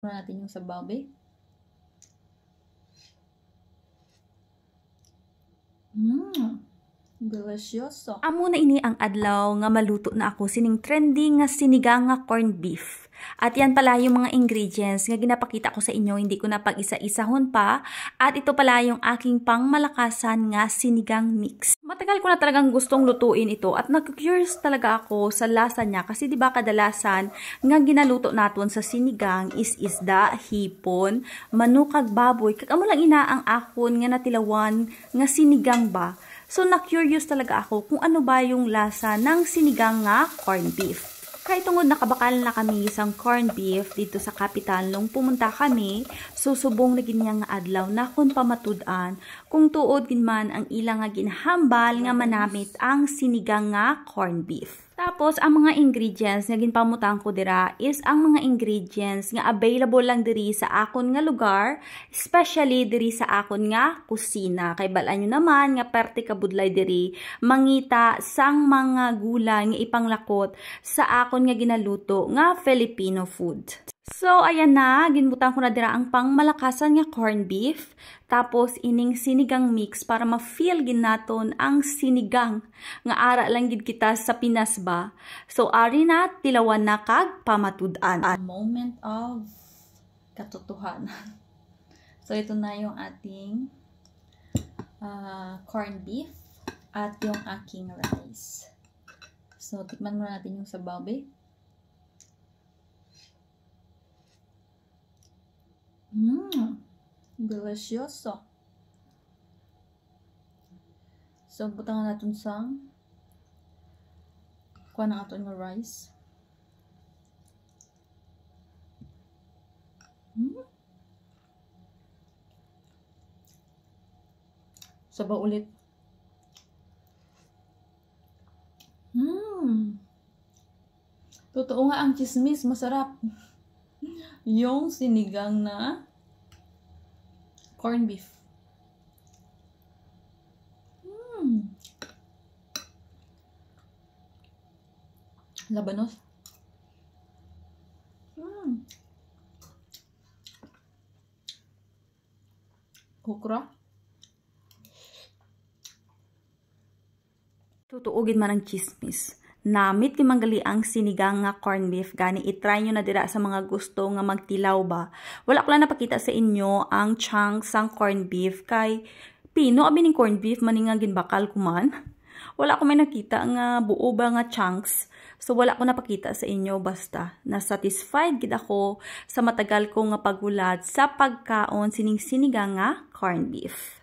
Natin yung sabaw, be. Delicioso. Amo na ini ang adlaw nga maluto na ako sining trending nga sinigang nga corned beef. At yan pala yung mga ingredients nga ginapakita ko sa inyo, hindi ko na pag-isa-isahon pa. At ito pala yung aking pangmalakasan nga sinigang mix. Matagal ko na talagang gustong lutuin ito at nag-curious talaga ako sa lasa niya kasi 'di ba kadalasan nga ginaluto naton sa sinigang is isda, hipon, manok kag baboy. Kag amo lang ina ang akon nga natilawan nga sinigang ba. So, na-curious talaga ako kung ano ba yung lasa ng sinigang nga corned beef. Kahit tungod nakabakal na kami isang corned beef dito sa kapital nung pumunta kami, susubong na ginyang nga adlaw na kung pamatud-an kung tuod ginman ang ilang nga ginhambal nga manamit ang sinigang nga corned beef. Tapos, ang mga ingredients nga ginpamutan ko dira is ang mga ingredients nga available lang diri sa akon nga lugar, especially diri sa akon nga kusina. Kay balaan nyo naman nga perte kabudlay diri mangita sang mga gulay nga ipanglakot sa akon nga ginaluto nga Filipino food. So, ayan na, ginbutan ko na dira ang pangmalakasan nga corned beef, tapos ining sinigang mix para ma-feel ginaton ang sinigang nga ara lang gid kita sa Pinas ba. So, ari na, tilawan na kag pamatud-an. A moment of katotohanan. So, ito na yung ating corned beef at yung aking rice. So, tikman muna natin yung sabaw, be. Delicioso. So, butang natin sa kuha na ato ng rice. Sabaw ulit. Totoo nga ang chismis, masarap. Yung sinigang na corned beef. Labanos. Okra. Tutuugin man ang chismis. Namit ki manggali ang sinigang nga corned beef gani i-try nyo na dira sa mga gusto nga magtilaw ba. Wala ko lang napakita sa inyo ang chunks sang corned beef kay pino abi ning corned beef maning nga ginbakal ko man. Wala ko may nakita nga buo ba nga chunks. So wala ko napakita sa inyo basta na-satisfied gid ako sa matagal ko nga paghulat sa pagkaon sining sinigang nga corned beef.